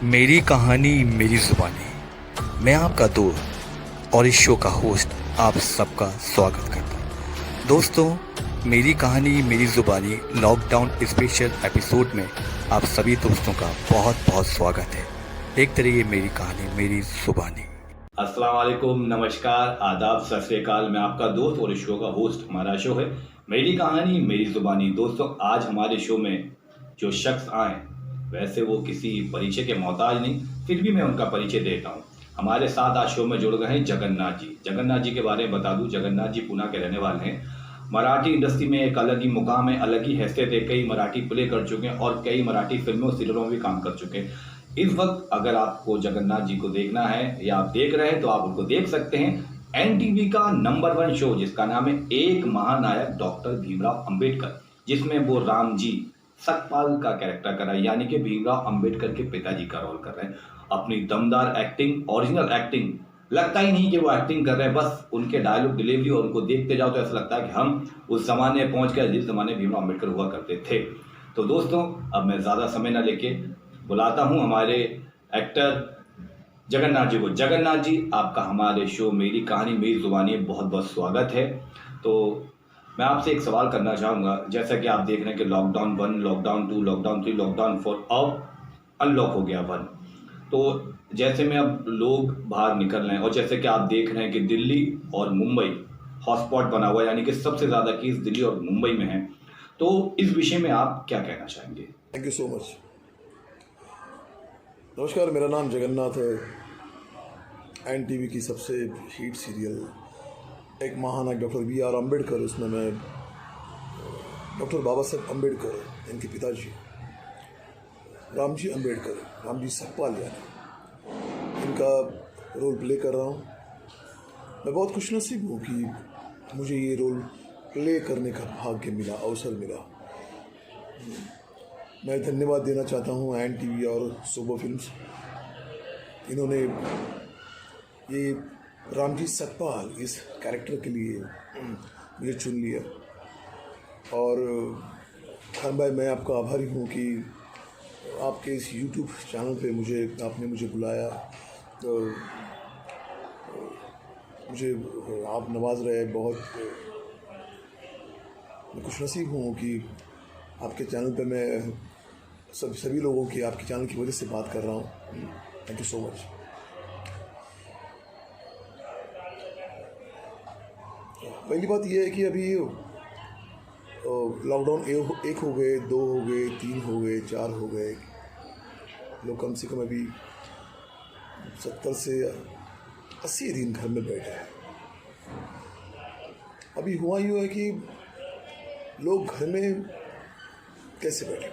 मेरी कहानी मेरी जुबानी। मैं आपका दोस्त और इस शो का होस्ट आप सबका स्वागत करता हूँ। दोस्तों, मेरी कहानी मेरी जुबानी लॉकडाउन स्पेशल एपिसोड में आप सभी दोस्तों का बहुत बहुत स्वागत है। देखते रहिए मेरी कहानी मेरी जुबानी। अस्सलाम वालेकुम, नमस्कार, आदाब, सत श्री अकाल। मैं आपका दोस्त और इस शो का होस्ट। हमारा शो है मेरी कहानी मेरी जुबानी। दोस्तों, आज हमारे शो में जो शख्स आए, वैसे वो किसी परिचय के मोहताज नहीं, फिर भी मैं उनका परिचय देता हूँ। हमारे साथ आज शो में जुड़ गए हैं जगन्नाथ जी। जगन्नाथ जी के बारे में बता दूं, जगन्नाथ जी पुणे के रहने वाले हैं। मराठी इंडस्ट्री में एक अलग ही मुकाम है, अलग ही हैसियत है। कई मराठी प्ले कर चुके हैं और कई मराठी फिल्मों सीरियलों में भी काम कर चुके हैं। इस वक्त अगर आपको जगन्नाथ जी को देखना है या आप देख रहे हैं तो आप उनको देख सकते हैं एनटीवी का नंबर 1 शो, जिसका नाम है एक महानायक डॉक्टर भीमराव अंबेडकर, जिसमें वो राम जी सतपाल का कैरेक्टर कर रहा है, यानी कि भीमराव अंबेडकर के पिताजी का रोल कर रहे हैं। अपनी दमदार एक्टिंग, ओरिजिनल एक्टिंग, लगता ही नहीं कि वो एक्टिंग कर रहे हैं, बस उनके डायलॉग डिलीवरी और उनको देखते जाओ तो ऐसा लगता है कि हम उस जमाने में पहुंच गए जिस जमाने भीमराव अंबेडकर हुआ करते थे। तो दोस्तों, अब मैं ज्यादा समय ना लेके बुलाता हूं हमारे एक्टर जगन्नाथ जी को। जगन्नाथ जी, आपका हमारे शो मेरी कहानी मेरी जुबानी बहुत बहुत स्वागत है। तो मैं आपसे एक सवाल करना चाहूँगा। जैसा कि आप देख रहे हैं कि लॉकडाउन 1, लॉकडाउन 2, लॉकडाउन 3, लॉकडाउन 4, अब अनलॉक हो गया 1। तो जैसे में अब लोग बाहर निकल रहे हैं और जैसे कि आप देख रहे हैं कि दिल्ली और मुंबई हॉटस्पॉट बना हुआ है, यानी कि सबसे ज़्यादा केस दिल्ली और मुंबई में है। तो इस विषय में आप क्या कहना चाहेंगे? Thank you so much. नमस्कार, मेरा नाम जगन्नाथ है। एनटीवी की सबसे हिट सीरियल एक महानायक डॉक्टर बी.आर. अम्बेडकर, उसमें मैं डॉक्टर बाबा साहेब अम्बेडकर, इनके पिताजी रामजी अम्बेडकर, रामजी सतपाल यानी, इनका रोल प्ले कर रहा हूँ। मैं बहुत खुशनसीब हूँ कि मुझे ये रोल प्ले करने का भाग्य मिला, अवसर मिला। मैं धन्यवाद देना चाहता हूँ एनटीवी और सुबह फिल्म्स। इन्होंने ये रामजी सतपाल इस कैरेक्टर के लिए मुझे चुन लिया। और खान भाई, मैं आपका आभारी हूँ कि आपके इस यूट्यूब चैनल पे आपने मुझे बुलाया। तो मुझे आप नवाज रहे, बहुत मैं खुशनसीब हूँ कि आपके चैनल पे मैं सभी लोगों की आपके चैनल की वजह से बात कर रहा हूँ। Thank you so much. पहली बात यह है कि अभी लॉकडाउन 1 हो गए, 2 हो गए, 3 हो गए, 4 हो गए। लोग कम से कम अभी 70 से 80 दिन घर में बैठे हैं। अभी हुआ यूँ है कि लोग घर में कैसे बैठे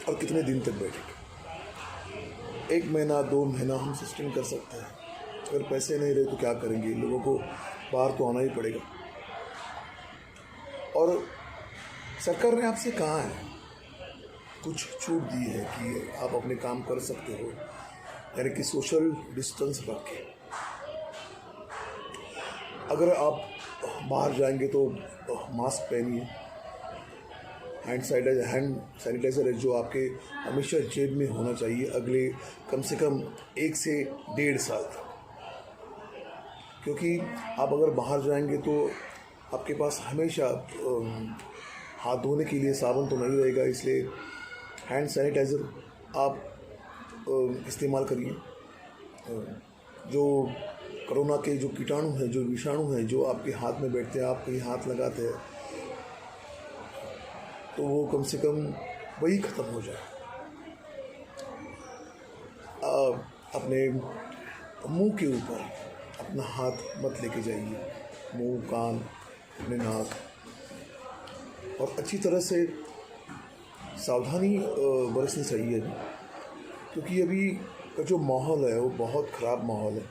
और कितने दिन तक बैठेंगे। 1 महीना 2 महीना हम सस्टेन कर सकते हैं। अगर पैसे नहीं रहे तो क्या करेंगे? लोगों को बाहर तो आना ही पड़ेगा। और सरकार ने आपसे कहा है, कुछ छूट दी है कि आप अपने काम कर सकते हो, यानी कि सोशल डिस्टेंस रख के। अगर आप बाहर जाएंगे तो मास्क पहनिए, हैंड सैनिटाइज़र है जो आपके हमेशा जेब में होना चाहिए अगले कम से कम 1 से 1.5 साल तक। क्योंकि आप अगर बाहर जाएंगे तो आपके पास हमेशा हाथ धोने के लिए साबुन तो नहीं रहेगा, इसलिए हैंड सैनिटाइज़र आप इस्तेमाल करिए। जो कोरोना के जो कीटाणु हैं, जो विषाणु हैं, जो आपके हाथ में बैठते हैं, आप कहीं हाथ लगाते हैं तो वो कम से कम वही ख़त्म हो जाए। अपने मुंह के ऊपर अपना हाथ मत लेके जाइए, मुंह, कान, अपने नाक, और अच्छी तरह से सावधानी बरतनी चाहिए। क्योंकि अभी का जो माहौल है वो बहुत ख़राब माहौल है।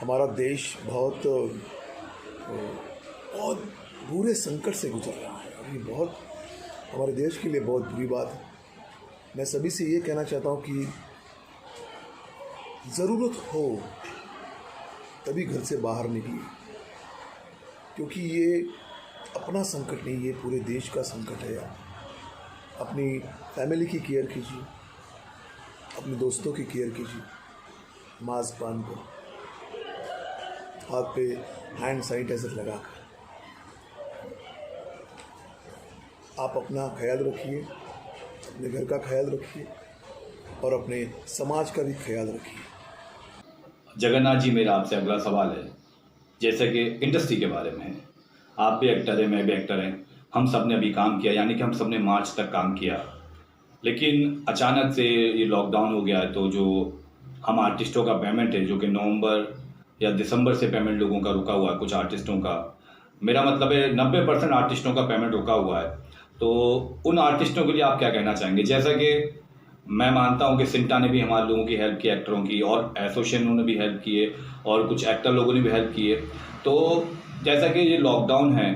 हमारा देश बहुत बुरे संकट से गुजर रहा है। अभी बहुत हमारे देश के लिए बहुत बुरी बात है। मैं सभी से ये कहना चाहता हूँ कि ज़रूरत हो तभी घर से बाहर निकलिए, क्योंकि ये अपना संकट नहीं, ये पूरे देश का संकट है। अपनी फैमिली की केयर कीजिए, अपने दोस्तों की केयर कीजिए, मास्क बांध कर, हाथ पे हैंड सैनिटाइजर लगाकर। आप अपना ख्याल रखिए, अपने घर का ख्याल रखिए और अपने समाज का भी ख्याल रखिए। जगन्नाथ जी, मेरा आपसे अगला सवाल है, जैसे कि इंडस्ट्री के बारे में है। आप भी एक्टर हैं, मैं भी एक्टर हैं, हम सब ने अभी काम किया, यानी कि हम सब ने मार्च तक काम किया, लेकिन अचानक से ये लॉकडाउन हो गया है। तो जो हम आर्टिस्टों का पेमेंट है, जो कि नवंबर या दिसंबर से पेमेंट लोगों का रुका हुआ है, कुछ आर्टिस्टों का, मेरा मतलब है 90% आर्टिस्टों का पेमेंट रुका हुआ है। तो उन आर्टिस्टों के लिए आप क्या कहना चाहेंगे? जैसा कि मैं मानता हूं कि सिंटा ने भी हमारे लोगों की हेल्प की, एक्टरों की, और एसोसिएशन ने भी हेल्प की है, और कुछ एक्टर लोगों ने भी हेल्प की है। तो जैसा कि ये लॉकडाउन है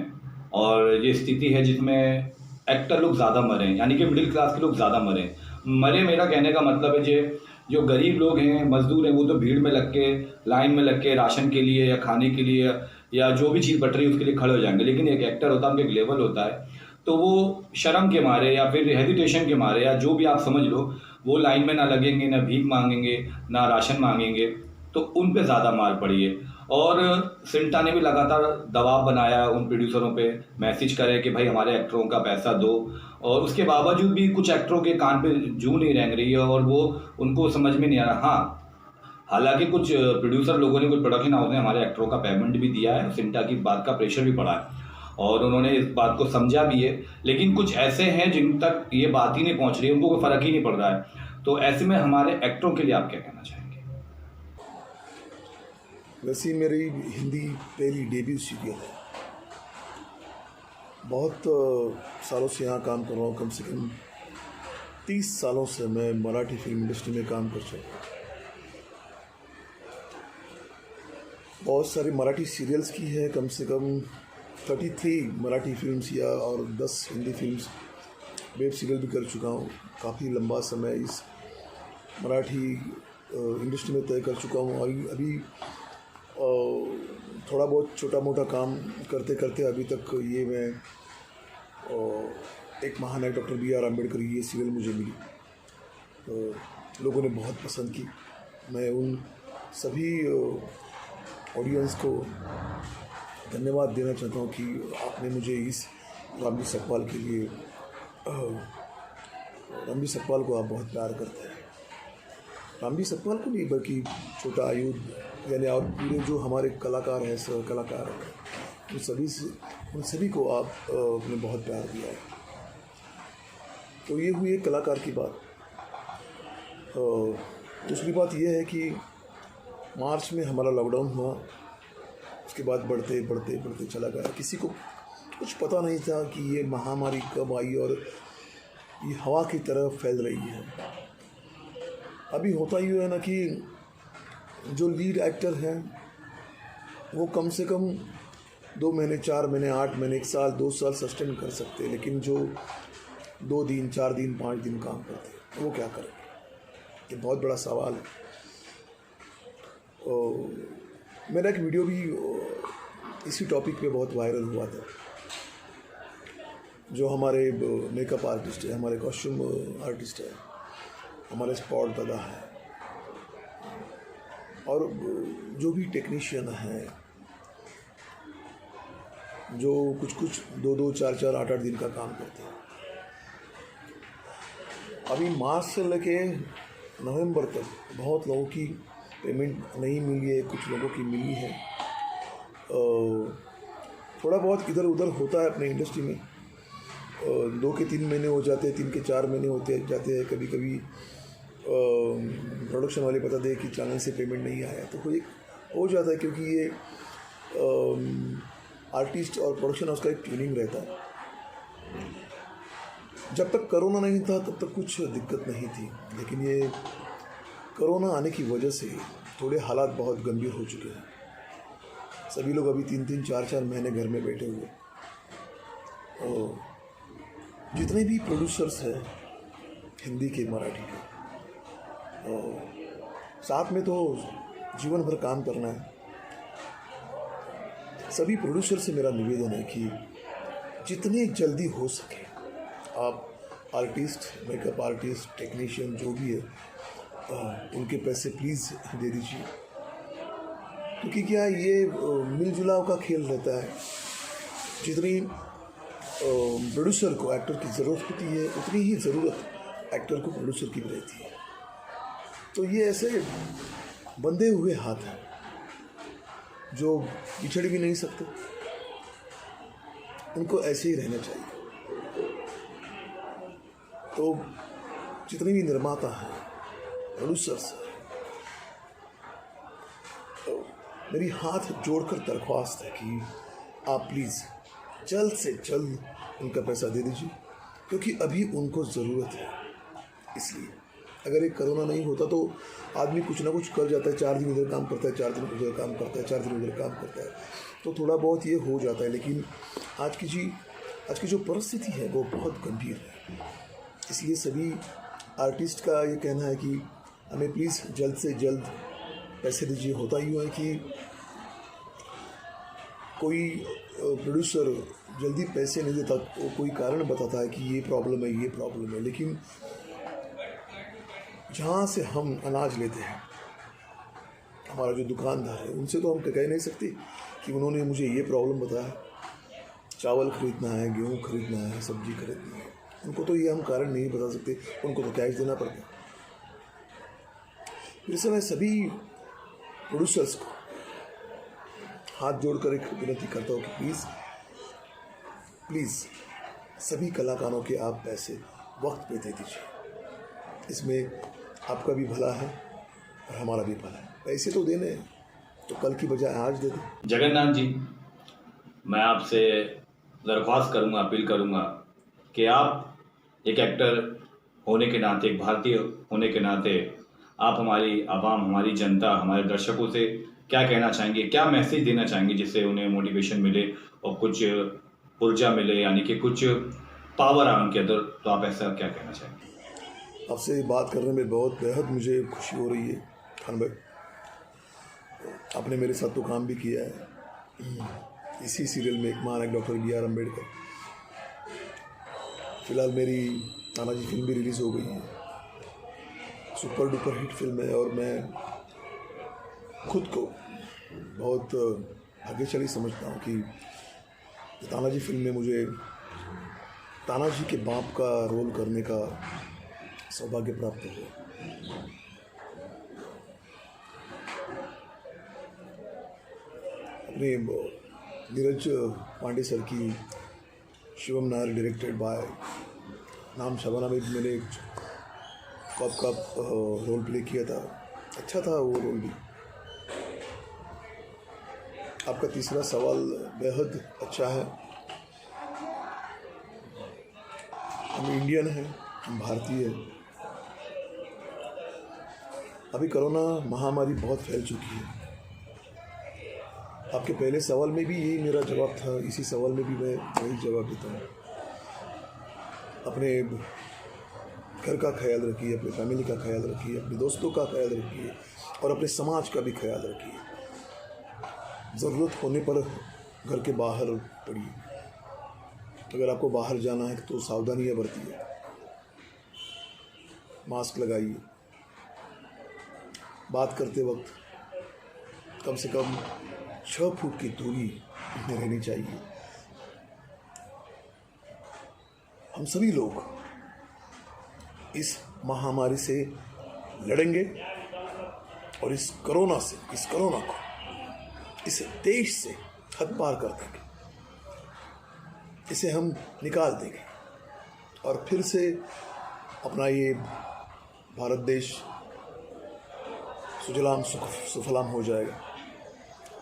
और ये स्थिति है जिसमें एक्टर लोग ज़्यादा मरे, यानी कि मिडिल क्लास के लोग ज़्यादा मरे, मेरा कहने का मतलब है जो गरीब लोग हैं, मजदूर हैं, वो तो भीड़ में लग के, लाइन में लग के राशन के लिए या खाने के लिए या जो भी चीज़ बट रही है उसके लिए खड़े हो जाएंगे। लेकिन एक एक्टर होता है, उनका एक लेवल होता है, तो वो शर्म के मारे या फिर हेजिटेशन के मारे या जो भी आप समझ लो, वो लाइन में ना लगेंगे, ना भीख मांगेंगे, ना राशन मांगेंगे, तो उन पे ज़्यादा मार पड़ी है। और सिंटा ने भी लगातार दबाव बनाया उन प्रोड्यूसरों पे, मैसेज करे कि भाई हमारे एक्टरों का पैसा दो, और उसके बावजूद भी कुछ एक्टरों के कान पे जू नहीं रेंग रही है और वो उनको समझ में नहीं आ रहा। हाँ, हालांकि कुछ प्रोड्यूसर लोगों ने, कुछ प्रोडक्शन हाउस ने हमारे एक्टरों का पेमेंट भी दिया है, सिंटा की बात का प्रेशर भी पड़ा है और उन्होंने इस बात को समझा भी है, लेकिन कुछ ऐसे हैं जिन तक ये बात ही नहीं पहुंच रही है, उनको कोई फ़र्क ही नहीं पड़ रहा है। तो ऐसे में हमारे एक्टरों के लिए आप क्या कहना चाहेंगे? वैसे मेरी हिंदी पहली डेब्यू सीरियल है। बहुत सालों से यहाँ काम कर रहा हूँ, कम से कम 30 सालों से मैं मराठी फिल्म इंडस्ट्री में काम कर चुका हूँ। बहुत सारी मराठी सीरियल्स की है, कम से कम 33 मराठी फिल्म्स या और 10 हिंदी फिल्म्स, वेब सीरियल भी कर चुका हूँ। काफ़ी लंबा समय इस मराठी इंडस्ट्री में तय कर चुका हूँ। अभी थोड़ा बहुत छोटा मोटा काम करते करते अभी तक ये मैं एक महानायक डॉक्टर BR अम्बेडकर ये सीरियल मुझे मिली, तो लोगों ने बहुत पसंद की। मैं उन सभी ऑडियंस को धन्यवाद देना चाहता हूँ कि आपने मुझे इस रामजी सकपाल के लिए, रामजी सकपाल को आप बहुत प्यार करते हैं, रामजी सकपाल को नहीं बल्कि छोटा आयुध यानी और पूरे जो हमारे कलाकार हैं, सह कलाकार हैं, उन सभी को आपने बहुत प्यार दिया है। तो ये हुई एक कलाकार की बात। दूसरी बात ये है कि मार्च में हमारा लॉकडाउन हुआ, उसके बाद बढ़ते बढ़ते बढ़ते चला गया। किसी को कुछ पता नहीं था कि ये महामारी कब आई और ये हवा की तरह फैल रही है। अभी होता ही है ना कि जो लीड एक्टर हैं वो कम से कम 2 महीने, 4 महीने, 8 महीने, 1 साल, 2 साल सस्टेन कर सकते हैं, लेकिन जो 2 दिन, 4 दिन, 5 दिन काम करते हैं वो क्या करें? ये बहुत बड़ा सवाल है। मेरा एक वीडियो भी इसी टॉपिक पे बहुत वायरल हुआ था। जो हमारे मेकअप आर्टिस्ट है, हमारे कॉस्ट्यूम आर्टिस्ट है, हमारे स्पॉट दादा है और जो भी टेक्नीशियन हैं, जो कुछ 2-2, 4-4, 8-8 दिन का काम करते हैं। अभी मार्च से लेके नवंबर तक बहुत लोगों की पेमेंट नहीं मिली है, कुछ लोगों की मिली है। थोड़ा बहुत इधर उधर होता है अपने इंडस्ट्री में। 2 के 3 महीने हो जाते हैं, 3 के 4 महीने होते जाते हैं। कभी कभी प्रोडक्शन वाले बता दे कि चैनल से पेमेंट नहीं आया, तो कोई हो जाता है, क्योंकि ये आर्टिस्ट और प्रोडक्शन हाउस का एक ट्यूनिंग रहता है। जब तक कोरोना नहीं था तब तक कुछ दिक्कत नहीं थी, लेकिन ये कोरोना आने की वजह से थोड़े हालात बहुत गंभीर हो चुके हैं। सभी लोग अभी 3-3, 4-4 महीने घर में बैठे हुए। और जितने भी प्रोड्यूसर्स हैं हिंदी के, मराठी के, साथ में तो जीवन भर काम करना है। सभी प्रोड्यूसर से मेरा निवेदन है कि जितने जल्दी हो सके आप आर्टिस्ट, मेकअप आर्टिस्ट, टेक्नीशियन जो भी है, उनके पैसे प्लीज़ दे दीजिए, क्योंकि क्या ये मिलजुलाव का खेल रहता है। जितनी प्रोड्यूसर को एक्टर की ज़रूरत होती है उतनी ही ज़रूरत एक्टर को प्रोड्यूसर की भी रहती है। तो ये ऐसे बंधे हुए हाथ हैं जो बिछड़ भी नहीं सकते, उनको ऐसे ही रहना चाहिए। तो जितने भी निर्माता हैं, प्रोड्यूसर्स हैं, तो मेरी हाथ जोड़कर दरख्वास्त है कि आप प्लीज़ जल्द से जल्द उनका पैसा दे दीजिए, क्योंकि अभी उनको ज़रूरत है। इसलिए अगर ये कोरोना नहीं होता तो आदमी कुछ ना कुछ कर जाता है, 4 दिन इधर काम करता है, 4 दिन उधर काम करता है, 4 दिन उधर काम करता है, तो थोड़ा बहुत ये हो जाता है। लेकिन आज की जो परिस्थिति है वो बहुत गंभीर है। इसलिए सभी आर्टिस्ट का ये कहना है कि हमें प्लीज़ जल्द से जल्द पैसे दीजिए। होता यूँ है कि कोई प्रोड्यूसर जल्दी पैसे नहीं देता, वो कोई कारण बताता है कि ये प्रॉब्लम है, लेकिन जहाँ से हम अनाज लेते हैं, हमारा जो दुकानदार है, उनसे तो हम कह नहीं सकते कि उन्होंने मुझे ये प्रॉब्लम बताया, चावल खरीदना है, गेहूँ खरीदना है, सब्जी खरीदनी है। उनको तो ये हम कारण नहीं बता सकते, उनको तो कैश देना पड़ता है। इस समय सभी प्रोड्यूसर्स को हाथ जोड़कर एक विनती करता हूँ कि प्लीज़ सभी कलाकारों के आप पैसे वक्त पे दे दीजिए। इसमें आपका भी भला है और हमारा भी भला है। पैसे तो देने हैं तो कल की बजाय आज दे दें। जगन्नाथ जी, मैं आपसे दरख्वास्त करूंगा, अपील करूंगा कि आप एक एक्टर होने के नाते, एक भारतीय होने के नाते, आप हमारी आवाम, हमारी जनता, हमारे दर्शकों से क्या कहना चाहेंगे, क्या मैसेज देना चाहेंगे जिससे उन्हें मोटिवेशन मिले और कुछ ऊर्जा मिले, यानी कि कुछ पावर आए उनके अंदर, तो आप ऐसा क्या कहना चाहेंगे? आपसे बात करने में बेहद मुझे खुशी हो रही है खान भाई। आपने मेरे साथ तो काम भी किया है इसी सीरियल में, एक महानायक डॉक्टर B.R. अम्बेडकर। फिलहाल मेरी तानाजी फिल्म भी रिलीज़ हो गई है, सुपर डुपर हिट फिल्म है, और मैं खुद को बहुत भाग्यशाली समझता हूँ कि तानाजी फिल्म में मुझे तानाजी के बाप का रोल करने का सौभाग्य प्राप्त हुआ। अपने नीरज पांडे सर की शिवम नायर डायरेक्टेड बाय नाम शबाना में मैंने कॉप का रोल प्ले किया था। अच्छा था वो रोल भी। आपका तीसरा सवाल बेहद अच्छा है। हम इंडियन हैं, हम भारतीय हैं। अभी कोरोना महामारी बहुत फैल चुकी है। आपके पहले सवाल में भी यही मेरा जवाब था, इसी सवाल में भी मैं वही जवाब देता हूँ। अपने घर का ख्याल रखिए, अपने फैमिली का ख्याल रखिए, अपने दोस्तों का ख्याल रखिए और अपने समाज का भी ख्याल रखिए। ज़रूरत होने पर घर के बाहर पड़िए। अगर आपको बाहर जाना है तो सावधानियाँ बरतिए, मास्क लगाइए, बात करते वक्त कम से कम 6 फुट की दूरी रहनी चाहिए। हम सभी लोग इस महामारी से लड़ेंगे और इस कोरोना को इस देश से हद पार कर देंगे। इसे हम निकाल देंगे और फिर से अपना ये भारत देश सुजलाम सुफलाम हो जाएगा।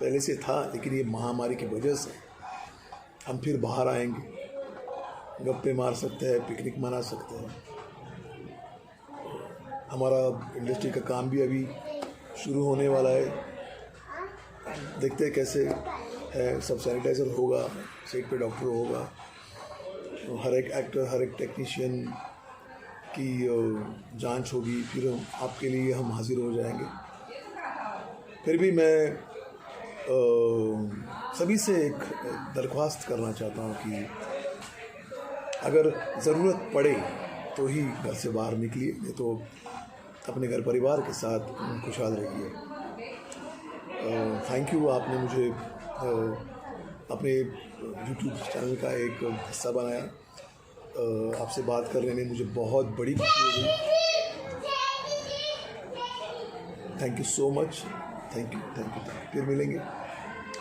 पहले से था, लेकिन ये महामारी की वजह से हम फिर बाहर आएंगे, गप्पे मार सकते हैं, पिकनिक मना सकते हैं। हमारा इंडस्ट्री का काम भी अभी शुरू होने वाला है। देखते हैं कैसे है। सब सैनिटाइज़र होगा, सेट पे डॉक्टर होगा, हर एक एक्टर, हर एक टेक्नीशियन की जांच होगी, फिर आपके लिए हम हाजिर हो जाएंगे। फिर भी मैं सभी से एक दरख्वास्त करना चाहता हूँ कि अगर ज़रूरत पड़े तो ही घर से बाहर निकलिए, नहीं तो अपने घर परिवार के साथ खुशहाल रहिए। थैंक यू, आपने मुझे अपने यूट्यूब चैनल का एक हिस्सा बनाया। आपसे बात करने में मुझे बहुत बड़ी खुशी हो गई। Thank you so much, thank you. फिर मिलेंगे।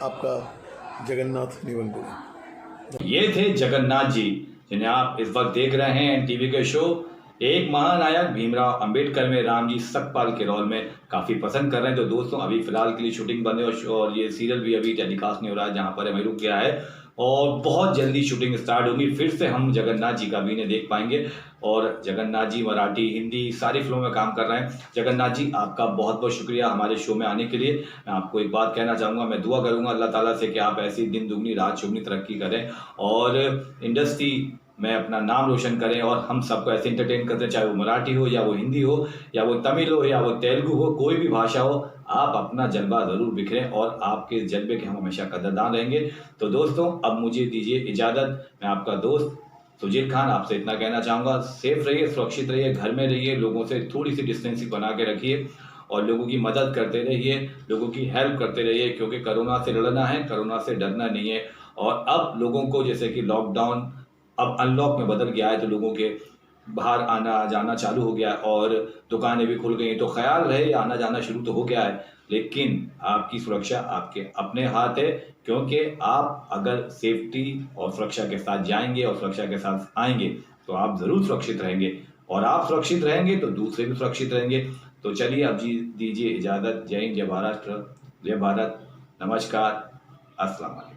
आपका जगन्नाथ निवंकुल। ये थे जगन्नाथ जी, जिन्हें आप इस वक्त देख रहे हैं एनटीवी के शो एक महानायक भीमराव अंबेडकर में राम जी सकपाल के रोल में काफ़ी पसंद कर रहे हैं। तो दोस्तों अभी फिलहाल के लिए शूटिंग बंद है और ये सीरियल भी अभी टेलीकास्ट नहीं हो रहा है, जहाँ पर हमें रुक गया है और बहुत जल्दी शूटिंग स्टार्ट होगी। फिर से हम जगन्नाथ जी का भी इन्हें देख पाएंगे और जगन्नाथ जी मराठी, हिंदी सारी फिल्मों में काम कर रहे हैं। जगन्नाथ जी आपका बहुत बहुत शुक्रिया हमारे शो में आने के लिए। मैं आपको एक बात कहना चाहूँगा, मैं दुआ करूँगा अल्लाह ताला से कि आप ऐसी दिन दुगनी रात चौगुनी तरक्की करें और इंडस्ट्री में अपना नाम रोशन करें और हम सबको ऐसे इंटरटेन करते हैं, चाहे वो मराठी हो या वो हिंदी हो या वो तमिल हो या वो तेलुगु हो, कोई भी भाषा हो, आप अपना जलवा ज़रूर बिखरें और आपके इस जलवे के हम हमेशा कदरदान रहेंगे। तो दोस्तों अब मुझे दीजिए इजाज़त। मैं आपका दोस्त सुजील खान आपसे इतना कहना चाहूँगा, सेफ रहिए, सुरक्षित रहिए, घर में रहिए, लोगों से थोड़ी सी डिस्टेंसिंग बना के रखिए और लोगों की मदद करते रहिए, लोगों की हेल्प करते रहिए, क्योंकि कोरोना से लड़ना है, कोरोना से डरना नहीं है। और अब लोगों को जैसे कि लॉकडाउन अब अनलॉक में बदल गया है तो लोगों के बाहर आना जाना चालू हो गया और दुकानें भी खुल गई, तो ख्याल रहे, आना जाना शुरू तो हो गया है, लेकिन आपकी सुरक्षा आपके अपने हाथ है, क्योंकि आप अगर सेफ्टी और सुरक्षा के साथ जाएंगे और सुरक्षा के साथ आएंगे तो आप ज़रूर सुरक्षित रहेंगे और आप सुरक्षित रहेंगे तो दूसरे भी सुरक्षित रहेंगे। तो चलिए अब जी दीजिए इजाज़त। जय हिंद, जय महाराष्ट्र, जय भारत, नमस्कार, अस्सलाम वालेकुम।